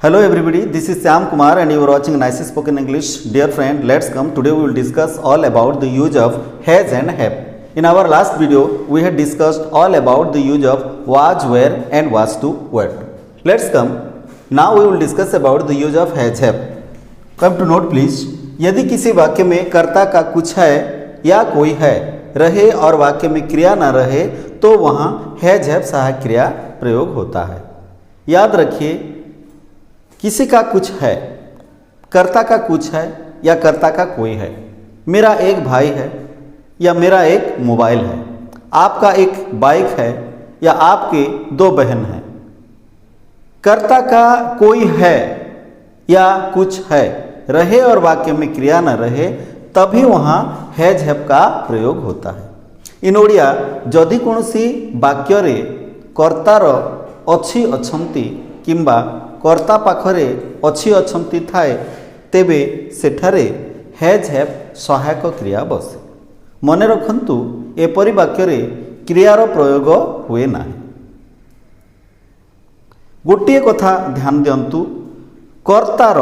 Hello everybody, this is Syam Kumar and you are watching Nice Spoken English. Dear friend, let's come. Today we will discuss all about the use of has and have. In our last video, we had discussed all about the use of was, were and was to, were. Let's come. Now we will discuss about the use of has, have. Come to note please. यदि किसी वाक्य में कर्ता का कुछ है या कोई है रहे और वाक्य में क्रिया न रहे तो वहाँ हैज हैव सहायक क्रिया प्रयोग होता है। याद रखिए, किसी का कुछ है, कर्ता का कुछ है या कर्ता का कोई है। मेरा एक भाई है या मेरा एक मोबाइल है, आपका एक बाइक है या आपके दो बहन हैं। कर्ता का कोई है या कुछ है रहे और वाक्य में क्रिया न रहे तभी वहाँ हैज हैव का प्रयोग होता है। इन ओडिया जदि कौनसी वाक्य रे कर्तार अछि अछंती किंबा कर्ता पाखरे अछि अछंती थाए तेबे सेठारे हैज हैव सहायक क्रिया बसे। मने रखंतु एपरि वाक्य रे क्रियार प्रयोग हुए ना। गोटिए कथा ध्यान दियंतु, कर्तार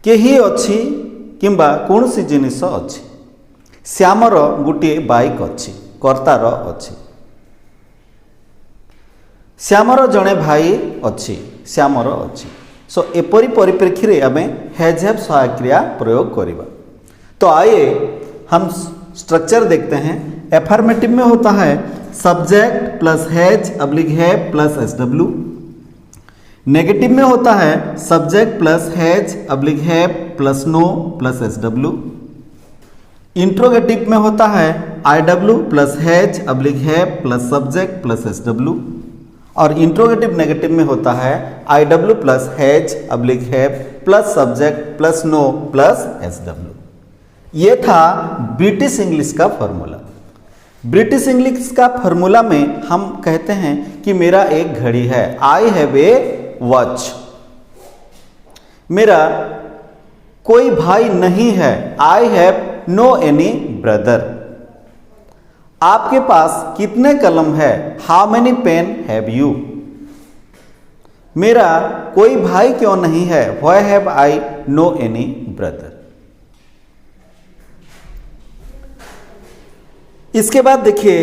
केही अछि किंबा कौनसी जिनिस अछि। श्यामर गोटे बाइक अछि, कर्तार अछि। श्यामर जड़े भाई अच्छी, श्यामर अच्छी। सो एपरी परिप्रेक्षी रे आमे हैज हैव सहायक क्रिया प्रयोग करिबा। तो आइए हम स्ट्रक्चर देखते हैं। एफर्मेटिव में होता है subject plus has oblique have plus SW. Negative में होता है subject plus has oblique have plus no plus SW. Interrogative में होता है IW plus has oblique have plus subject plus SW. और इंट्रोगेटिव नेगेटिव में होता है IW plus has oblique have plus subject plus no plus SW. ये था British English का फॉर्मूला। ब्रिटिश इंग्लिश का फॉर्मूला में हम कहते हैं कि मेरा एक घड़ी है, आई हैव ए वॉच। मेरा कोई भाई नहीं है, I have no any brother. आपके पास कितने कलम है, how many pen have you. मेरा कोई भाई क्यों नहीं है, why have I no any brother. इसके बाद देखिए,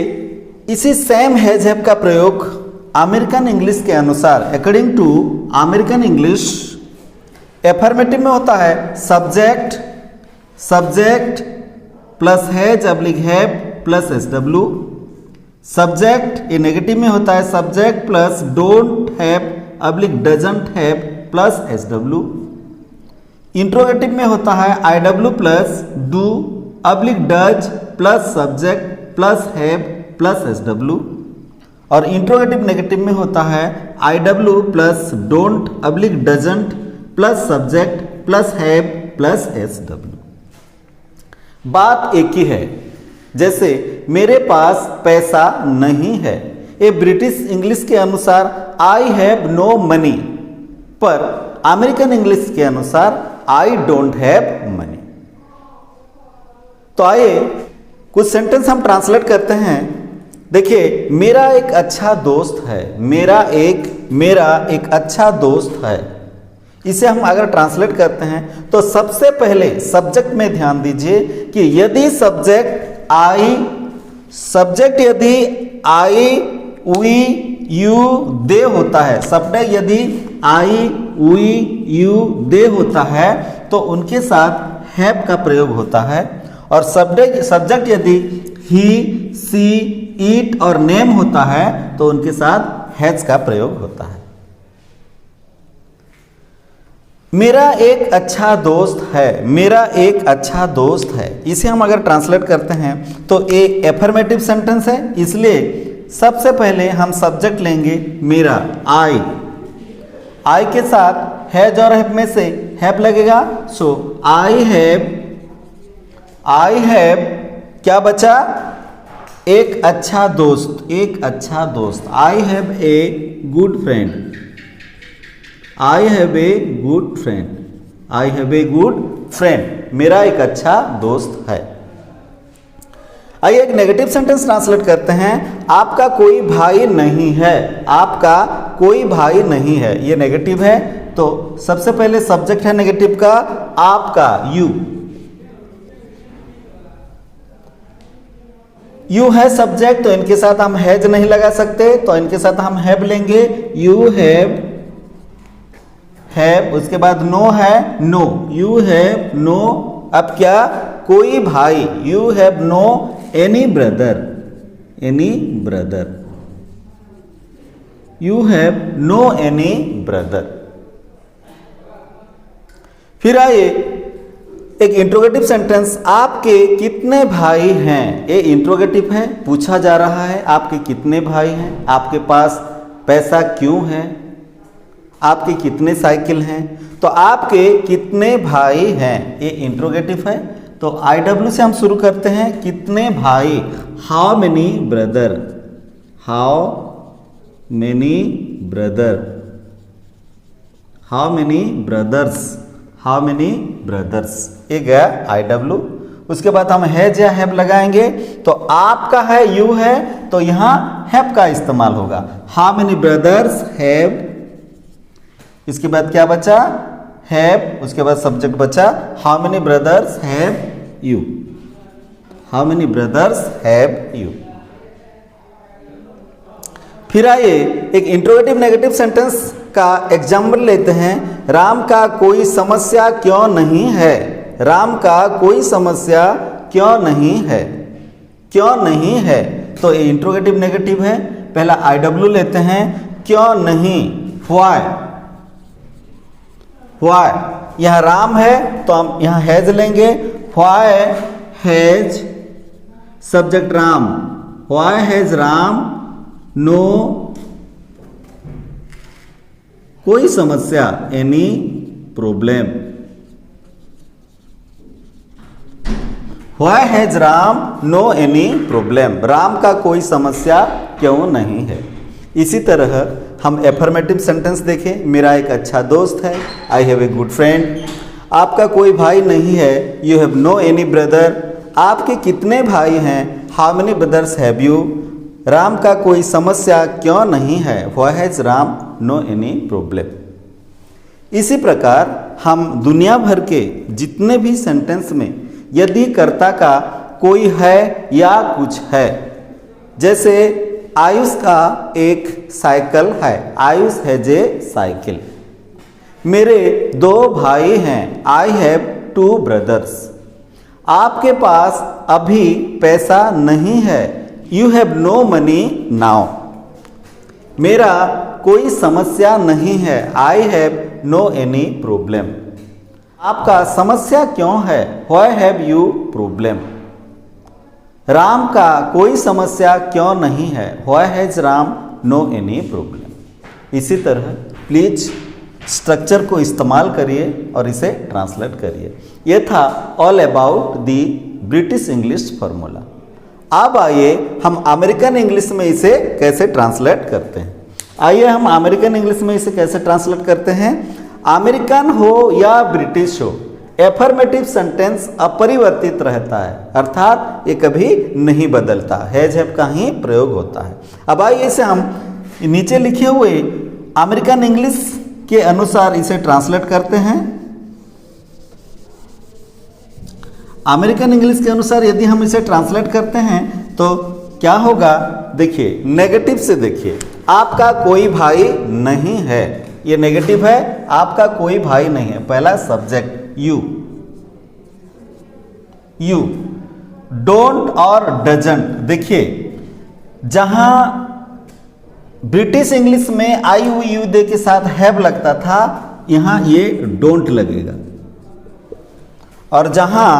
इसी सेम हैज हैव का प्रयोग अमेरिकन इंग्लिश के अनुसार, according to American English, affirmative में होता है subject plus has oblique have plus SW. Subject ये नेगेटिव में होता है subject plus don't have oblique doesn't have plus SW. Interrogative में होता है IW plus do oblique does plus subject plus have plus SW. और इंट्रोगेटिव नेगेटिव में होता है IW plus don't oblique doesn't plus subject plus have plus SW. बात एक ही है, जैसे मेरे पास पैसा नहीं है, ये ब्रिटिश इंग्लिश के अनुसार आई हैव नो मनी, पर अमेरिकन इंग्लिश के अनुसार आई डोंट हैव मनी। तो आइए कुछ सेंटेंस हम ट्रांसलेट करते हैं। देखिए, मेरा एक अच्छा दोस्त है, मेरा एक अच्छा दोस्त है। इसे हम अगर ट्रांसलेट करते हैं तो सबसे पहले सब्जेक्ट में ध्यान दीजिए कि यदि सब्जेक्ट यदि आई वी यू दे होता है, सब्जेक्ट यदि आई वी यू दे होता है तो उनके साथ हैव का प्रयोग होता है। और सब्जेक्ट यदि ही सी इट और नेम होता है तो उनके साथ हैज का प्रयोग होता है। मेरा एक अच्छा दोस्त है, मेरा एक अच्छा दोस्त है। इसे हम अगर ट्रांसलेट करते हैं तो एक एफर्मेटिव सेंटेंस है, इसलिए सबसे पहले हम सब्जेक्ट लेंगे मेरा, आई के साथ हैज और हैव में से हैव लगेगा। सो आई हैव क्या बचा, एक अच्छा दोस्त, एक अच्छा दोस्त। आई have a good friend, I have a good friend, I have a good friend. मेरा एक अच्छा दोस्त है। आइए एक नेगेटिव सेंटेंस ट्रांसलेट करते हैं। आपका कोई भाई नहीं है, आपका कोई भाई नहीं है, ये नेगेटिव है। तो सबसे पहले सब्जेक्ट है नेगेटिव का आपका, यू। यू है सब्जेक्ट, तो इनके साथ हम हैज नहीं लगा सकते, तो इनके साथ हम हैव लेंगे। यू हैव, हैव, उसके बाद नो है, नो, यू हैव नो। अब क्या, कोई भाई, you have no any brother, any brother, you have no any brother. फिर आइए एक इंट्रोगेटिव सेंटेंस, आपके कितने भाई हैं। ये इंट्रोगेटिव है, पूछा जा रहा है आपके कितने भाई हैं, आपके पास पैसा क्यों है, आपके कितने साइकिल हैं। तो आपके कितने भाई हैं, ये इंट्रोगेटिव है। तो IW से हम शुरू करते हैं, कितने भाई, how many brother, how many brother, how many brothers, how many brothers, ये गया IW। उसके बाद हम हैज या हैव लगाएंगे। तो आपका है, यू है, तो यहां हैव का इस्तेमाल होगा, हाउ मेनी ब्रदर्स हैव। इसके बाद क्या बचा, हैव, उसके बाद सब्जेक्ट बचा, how many brothers have you, how many brothers have you. फिर आइए एक इंट्रोगेटिव नेगेटिव सेंटेंस का एग्जाम्पल लेते हैं। राम का कोई समस्या क्यों नहीं है, राम का कोई समस्या क्यों नहीं है, क्यों नहीं है। तो ये इंट्रोगेटिव नेगेटिव है। पहला IW लेते हैं, क्यों नहीं, व्हाई, व्हाई, यहां राम है तो हम यहां हैज लेंगे, why has, subject Ram, why has Ram no कोई समस्या, any problem, why has Ram no any problem, Ram का कोई समस्या क्यों नहीं है। इसी तरह हम एफर्मेटिव सेंटेंस देखें, मेरा एक अच्छा दोस्त है, I have a good friend. आपका कोई भाई नहीं है, you have no any brother. आपके कितने भाई हैं, how many brothers have you. Ram का कोई समस्या क्यों नहीं है, why has Ram no any problem. इसी प्रकार हम दुनिया भर के जितने भी सेंटेंस में यदि कर्ता का कोई है या कुछ है, जैसे आयुष का एक साइकिल है, आयुष हैज ए साइकिल। मेरे 2 भाई हैं, आई हैव 2 ब्रदर्स। आपके पास अभी पैसा नहीं है, you have no money now. मेरा कोई समस्या नहीं है, I have no any problem. आपका समस्या क्यों है, why have you problem. Ram का कोई समस्या क्यों नहीं है, why has Ram no any problem. इसी तरह प्लीज स्ट्रक्चर को इस्तेमाल करिए और इसे ट्रांसलेट करिए। यह था all about the British English formula. अब आइए हम अमेरिकन इंग्लिश में इसे कैसे ट्रांसलेट करते हैं। आइए हम अमेरिकन इंग्लिश में इसे कैसे ट्रांसलेट करते हैं। अमेरिकन हो या ब्रिटिश हो, एफर्मेटिव सेंटेंस अपरिवर्तित रहता है, अर्थात ये कभी नहीं बदलता, हैज हैव का ही प्रयोग होता है। अब आइए इसे हम नीचे लिखे हुए अमेरिकन इंग्लिश के अनुसार इसे ट्रांसलेट करते हैं। अमेरिकन इंग्लिश के अनुसार यदि हम इसे ट्रांसलेट करते हैं तो क्या होगा, देखिए नेगेटिव से देखिए, आपका कोई भाई नहीं है, ये नेगेटिव है, आपका कोई भाई नहीं है। पहला सब्जेक्ट यू, यू, डोंट और डजंट। देखिए जहां ब्रिटिश इंग्लिश में आई यू दे के साथ हैव लगता था, यहां ये डोंट लगेगा। और जहां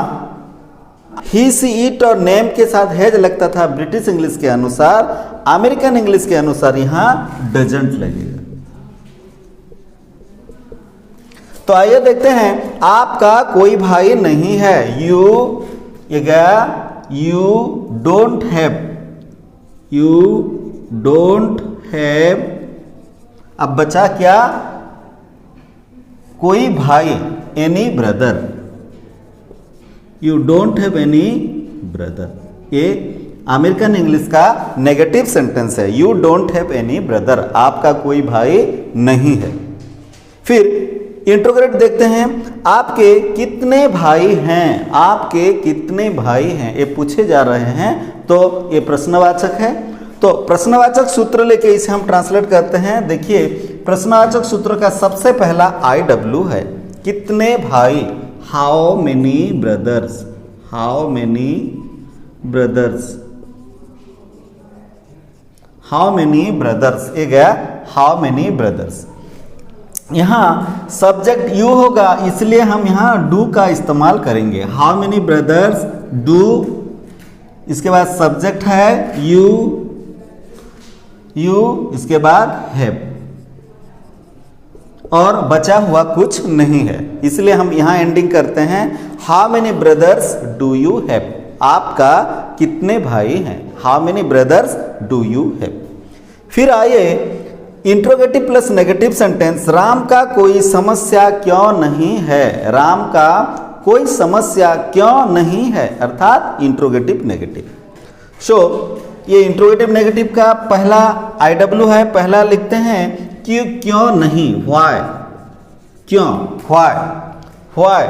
ही सी इट और नेम के साथ हैज लगता था ब्रिटिश इंग्लिश के अनुसार, अमेरिकन इंग्लिश के अनुसार यहां डजंट लगेगा। तो आइए देखते हैं, आपका कोई भाई नहीं है, यू, ये गया you don't have, you don't have. अब बचा क्या, कोई भाई, any brother, you don't have any brother. ये अमेरिकन इंग्लिश का नेगेटिव सेंटेंस है। You don't have any brother, आपका कोई भाई नहीं है। फिर इंट्रोगेट देखते हैं, आपके कितने भाई हैं, आपके कितने भाई हैं, ये पूछे जा रहे हैं, तो ये प्रश्नवाचक है। तो प्रश्नवाचक सूत्र लेके इसे हम ट्रांसलेट करते हैं। देखिए, प्रश्नवाचक सूत्र का सबसे पहला IW है, कितने भाई, how many brothers, how many brothers, how many brothers, ये गया हाउ मेनी ब्रदर्स। यहाँ सब्जेक्ट यू होगा, इसलिए हम यहाँ डू का इस्तेमाल करेंगे। हाउ मेनी ब्रदर्स, डू, इसके बाद सब्जेक्ट है यू, इसके बाद हैव, और बचा हुआ कुछ नहीं है, इसलिए हम यहाँ एंडिंग करते हैं how many brothers do you have, आपका कितने भाई हैं, how many brothers do you have. फिर आइए interrogative plus negative sentence, Ram का कोई समस्या क्यों नहीं है, राम का कोई समस्या क्यों नहीं है, अर्थात इंट्रोगेटिव नेगेटिव। सो ये इंट्रोगेटिव नेगेटिव का पहला IW है, पहला लिखते हैं कि क्यों नहीं, व्हाई, क्यों, व्हाई।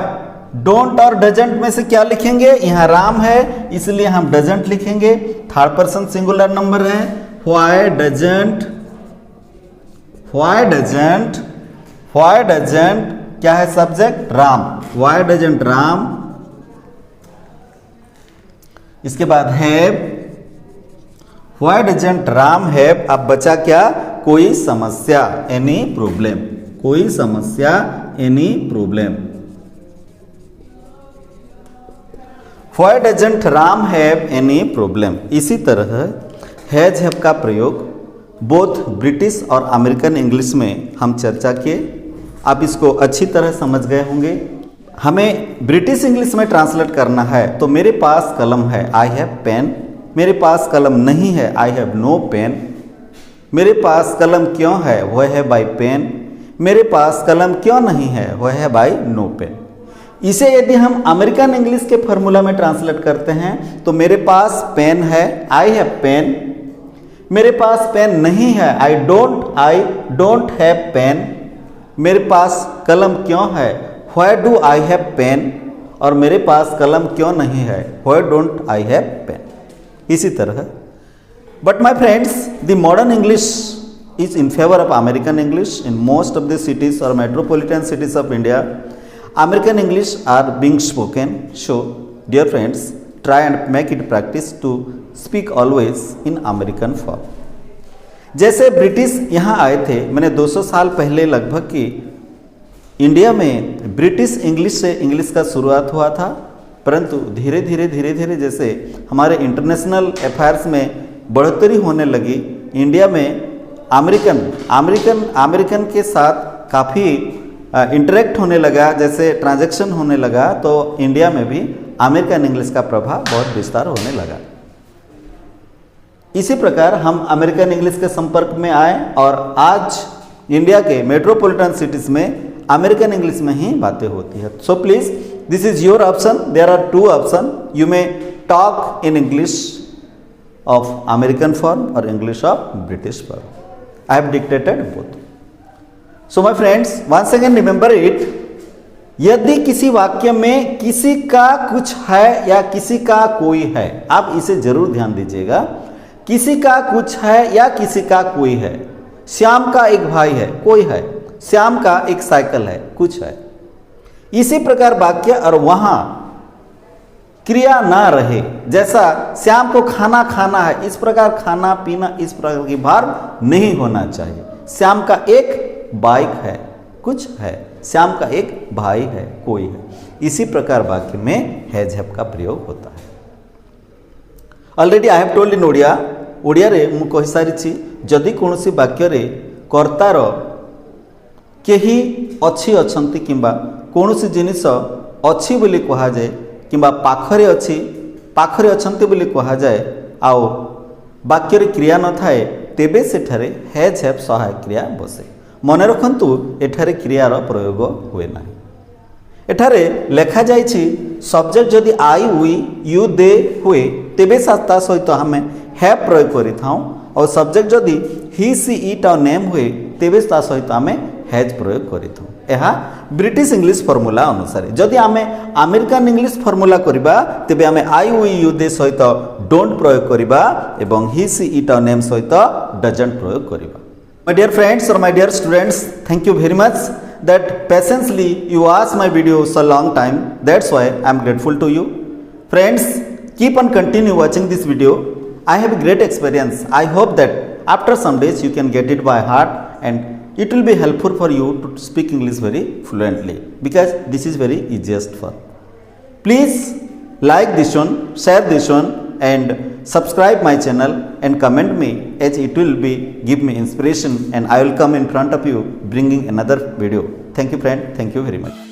डोंट और डजंट में से क्या लिखेंगे, यहाँ राम है इसलिए हम डजंट लिखेंगे, थर्ड पर्सन सिंगुलर नंबर है। व्हाई डजंट क्या है, subject Ram, why doesn't Ram, इसके बाद have, why doesn't Ram have. अब बचा क्या, कोई समस्या, एनी प्रॉब्लम, कोई समस्या, any problem. Why doesn't Ram have any problem. इसी तरह हैज हैव का प्रयोग बोथ ब्रिटिश और अमेरिकन इंग्लिश में हम चर्चा किए, आप इसको अच्छी तरह समझ गए होंगे। हमें ब्रिटिश इंग्लिश में ट्रांसलेट करना है तो मेरे पास कलम है, आई हैव पेन, मेरे पास कलम नहीं है, आई हैव नो पेन, मेरे पास कलम क्यों है, वह है बाई पेन, मेरे पास कलम क्यों नहीं है, वह है बाई नो पेन। इसे यदि हम अमेरिकन इंग्लिश के फॉर्मूला में ट्रांसलेट करते हैं तो मेरे पास पेन है, आई हैव पेन, मेरे पास पेन नहीं है, आई डोंट हैव पेन, मेरे पास कलम क्यों है, why do I have pen, और मेरे पास कलम क्यों नहीं है, why don't I have pen. इसी तरह but my friends, the modern English is in favor of American English in most of the cities or metropolitan cities of India. American English are being spoken. So, dear friends, try and make it practice to speak always in American form. जैसे British यहाँ आए थे, मैंने 200 साल पहले लगभग की India में ब्रिटिश इंग्लिश से इंग्लिश का शुरुआत हुआ था, परंतु धीरे धीरे जैसे हमारे इंटरनेशनल अफेयर्स में बढ़ोतरी होने लगी, इंडिया में अमेरिकन के साथ काफ़ी इंटरेक्ट होने लगा, जैसे ट्रांजैक्शन होने लगा, तो इंडिया में भी अमेरिकन इंग्लिश का प्रभाव बहुत विस्तार होने लगा। इसी प्रकार हम अमेरिकन इंग्लिश के संपर्क में आए और आज इंडिया के मेट्रोपॉलिटन सिटीज़ में अमेरिकन इंग्लिश में ही बातें होती है। So please, this is your option, there are 2 option, you may talk in English of American form और English of British form. I have dictated both. So my friends, once again remember it. यदि किसी वाक्य में किसी का कुछ है या किसी का कोई है, आप इसे जरूर ध्यान दीजिएगा। किसी का कुछ है या किसी का कोई है। श्याम का एक भाई है, कोई है। श्याम का एक साइकिल है, कुछ है। इसी प्रकार वाक्य और वहां क्रिया ना रहे, जैसा श्याम को खाना खाना है, इस प्रकार खाना पीना इस प्रकार की भार नहीं होना चाहिए। श्याम का एक बाइक है, कुछ है। श्याम का एक भाई है, कोई है। इसी प्रकार वाक्य में हैज हैव का प्रयोग होता है। Already I have told in Odia रे मु कहि सारिछि, जदि कोनोसी वाक्य रे कर्तार केही अछि अछंती किंबा कोनोसी जिनिस अछि बोली कहा जाए किंबा पाखरे अछंती बोली कहा जाए, आओ वाक्य रे क्रिया न थाए, तेबे सेठारे हैज हैव सहायक क्रिया बसे। मन रखंतु, एठारे क्रियार प्रयोग हुए ना। एठारे लेखा जाइछि सब्जेक्ट जदि आई वी यू दे हुए तेबे ता सहित आम हैव प्रयोग करिथाउ और सब्जेक्ट जदि ही सी इट और नेम हुए तेबे ता सहित आम हैज प्रयोग करिथाउ। यह ब्रिटिश इंग्लिश फॉर्मूला अनुसार जदि आम अमेरिकन इंग्लिश फॉर्मूला करिबा तेबे आम आई वी यू दे सहित डोंट प्रयोग करिबा एवं ही सी इट और नेम सहित डजंट प्रयोग करिबा। My dear friends or my dear students, thank you very much that patiently you watch my videos a long time. That's why I am grateful to you. Friends, keep on continue watching this video. I have a great experience. I hope that after some days you can get it by heart and it will be helpful for you to speak English very fluently because this is very easiest for. Please like this one, share this one and subscribe my channel and comment me as it will be give me inspiration and I will come in front of you bringing another video. Thank you friend. Thank you very much.